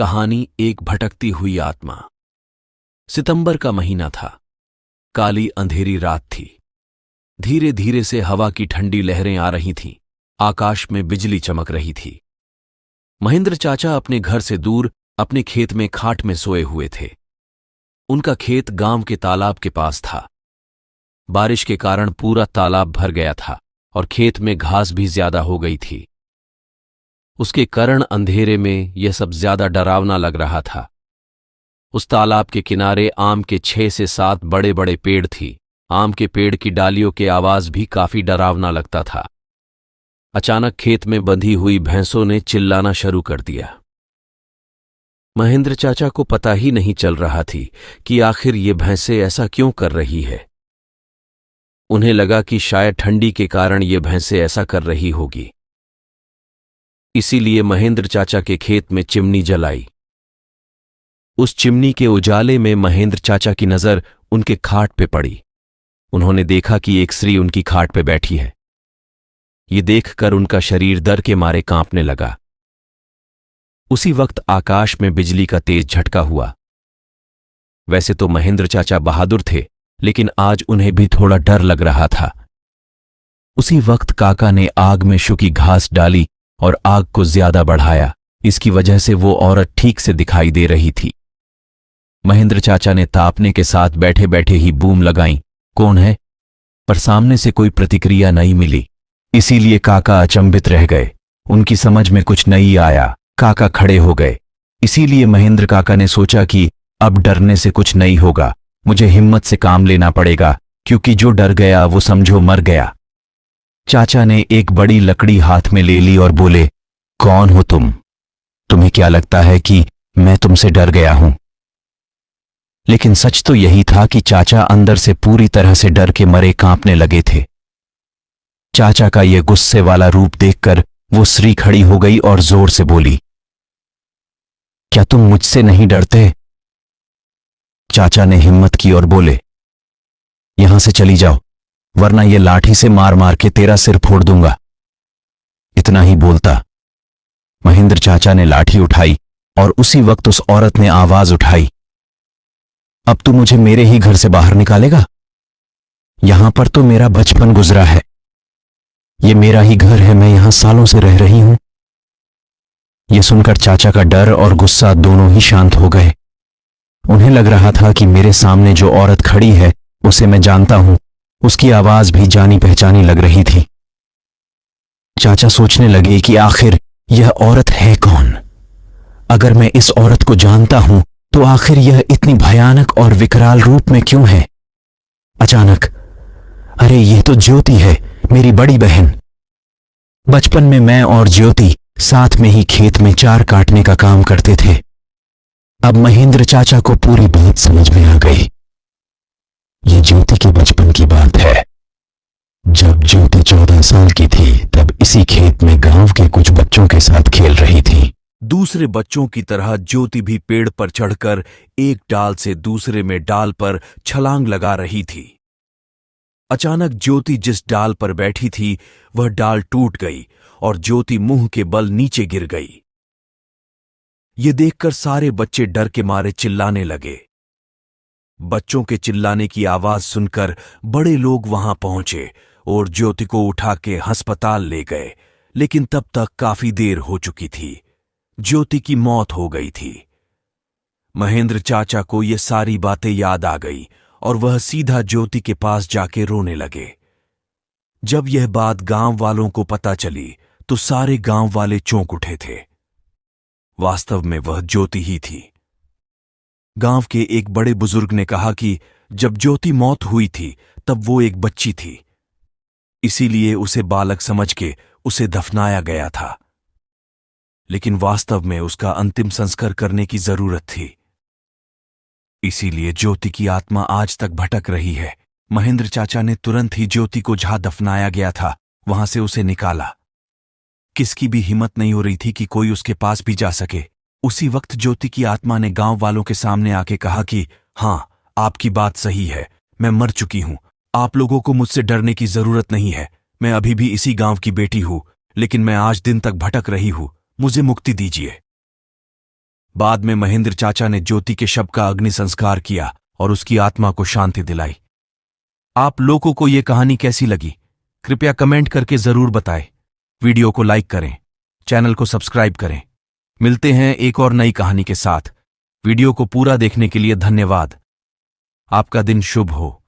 कहानी एक भटकती हुई आत्मा। सितंबर का महीना था। काली अंधेरी रात थी। धीरे धीरे से हवा की ठंडी लहरें आ रही थीं। आकाश में बिजली चमक रही थी। महेंद्र चाचा अपने घर से दूर अपने खेत में खाट में सोए हुए थे। उनका खेत गांव के तालाब के पास था। बारिश के कारण पूरा तालाब भर गया था और खेत में घास भी ज्यादा हो गई थी। उसके कारण अंधेरे में यह सब ज्यादा डरावना लग रहा था। उस तालाब के किनारे आम के 6 से 7 बड़े बड़े पेड़ थी। आम के पेड़ की डालियों के आवाज भी काफी डरावना लगता था। अचानक खेत में बंधी हुई भैंसों ने चिल्लाना शुरू कर दिया। महेंद्र चाचा को पता ही नहीं चल रहा थी कि आखिर ये भैंसें ऐसा क्यों कर रही है। उन्हें लगा कि शायद ठंडी के कारण ये भैंसें ऐसा कर रही होगी। इसीलिए महेंद्र चाचा के खेत में चिमनी जलाई। उस चिमनी के उजाले में महेंद्र चाचा की नजर उनके खाट पे पड़ी। उन्होंने देखा कि एक स्त्री उनकी खाट पे बैठी है। ये देखकर उनका शरीर डर के मारे कांपने लगा। उसी वक्त आकाश में बिजली का तेज झटका हुआ। वैसे तो महेंद्र चाचा बहादुर थे, लेकिन आज उन्हें भी थोड़ा डर लग रहा था। उसी वक्त काका ने आग में सूखी घास डाली और आग को ज्यादा बढ़ाया। इसकी वजह से वो औरत ठीक से दिखाई दे रही थी। महेंद्र चाचा ने तापने के साथ बैठे बैठे ही बूम लगाई, कौन है? पर सामने से कोई प्रतिक्रिया नहीं मिली। इसीलिए काका अचंभित रह गए। उनकी समझ में कुछ नहीं आया। काका खड़े हो गए। इसीलिए महेंद्र काका ने सोचा कि अब डरने से कुछ नहीं होगा, मुझे हिम्मत से काम लेना पड़ेगा, क्योंकि जो डर गया वो समझो मर गया। चाचा ने एक बड़ी लकड़ी हाथ में ले ली और बोले, कौन हो तुम? तुम्हें क्या लगता है कि मैं तुमसे डर गया हूं? लेकिन सच तो यही था कि चाचा अंदर से पूरी तरह से डर के मरे कांपने लगे थे। चाचा का यह गुस्से वाला रूप देखकर वो स्त्री खड़ी हो गई और जोर से बोली, क्या तुम मुझसे नहीं डरते? चाचा ने हिम्मत की और बोले, यहां से चली जाओ, वरना ये लाठी से मार मार के तेरा सिर फोड़ दूंगा। इतना ही बोलता महेंद्र चाचा ने लाठी उठाई और उसी वक्त उस औरत ने आवाज उठाई, अब तू मुझे मेरे ही घर से बाहर निकालेगा? यहां पर तो मेरा बचपन गुजरा है। ये मेरा ही घर है, मैं यहां सालों से रह रही हूं। यह सुनकर चाचा का डर और गुस्सा दोनों ही शांत हो गए। उन्हें लग रहा था कि मेरे सामने जो औरत खड़ी है उसे मैं जानता हूं। उसकी आवाज भी जानी पहचानी लग रही थी। चाचा सोचने लगे कि आखिर यह औरत है कौन? अगर मैं इस औरत को जानता हूं तो आखिर यह इतनी भयानक और विकराल रूप में क्यों है? अचानक, अरे यह तो ज्योति है, मेरी बड़ी बहन। बचपन में मैं और ज्योति साथ में ही खेत में चार काटने का काम करते थे। अब महेंद्र चाचा को पूरी बात समझ में आ गई। ये ज्योति के बचपन की बात है। जब ज्योति 14 साल की थी तब इसी खेत में गांव के कुछ बच्चों के साथ खेल रही थी। दूसरे बच्चों की तरह ज्योति भी पेड़ पर चढ़कर एक डाल से दूसरे में डाल पर छलांग लगा रही थी। अचानक ज्योति जिस डाल पर बैठी थी वह डाल टूट गई और ज्योति मुंह के बल नीचे गिर गई। ये देखकर सारे बच्चे डर के मारे चिल्लाने लगे। बच्चों के चिल्लाने की आवाज सुनकर बड़े लोग वहां पहुंचे और ज्योति को उठा के अस्पताल ले गए, लेकिन तब तक काफी देर हो चुकी थी। ज्योति की मौत हो गई थी। महेंद्र चाचा को ये सारी बातें याद आ गई और वह सीधा ज्योति के पास जाके रोने लगे। जब यह बात गांव वालों को पता चली तो सारे गांव वाले चौंक उठे थे। वास्तव में वह ज्योति ही थी। गांव के एक बड़े बुजुर्ग ने कहा कि जब ज्योति मौत हुई थी तब वो एक बच्ची थी, इसीलिए उसे बालक समझ के उसे दफनाया गया था। लेकिन वास्तव में उसका अंतिम संस्कार करने की जरूरत थी। इसीलिए ज्योति की आत्मा आज तक भटक रही है। महेंद्र चाचा ने तुरंत ही ज्योति को जहां दफनाया गया था वहां से उसे निकाला। किसकी भी हिम्मत नहीं हो रही थी कि कोई उसके पास भी जा सके। उसी वक्त ज्योति की आत्मा ने गांव वालों के सामने आके कहा कि हां, आपकी बात सही है, मैं मर चुकी हूं। आप लोगों को मुझसे डरने की जरूरत नहीं है। मैं अभी भी इसी गांव की बेटी हूं, लेकिन मैं आज दिन तक भटक रही हूं। मुझे मुक्ति दीजिए। बाद में महेंद्र चाचा ने ज्योति के शव का अग्नि संस्कार किया और उसकी आत्मा को शांति दिलाई। आप लोगों को यह कहानी कैसी लगी कृपया कमेंट करके जरूर बताएं। वीडियो को लाइक करें, चैनल को सब्सक्राइब करें। मिलते हैं एक और नई कहानी के साथ। वीडियो को पूरा देखने के लिए धन्यवाद। आपका दिन शुभ हो।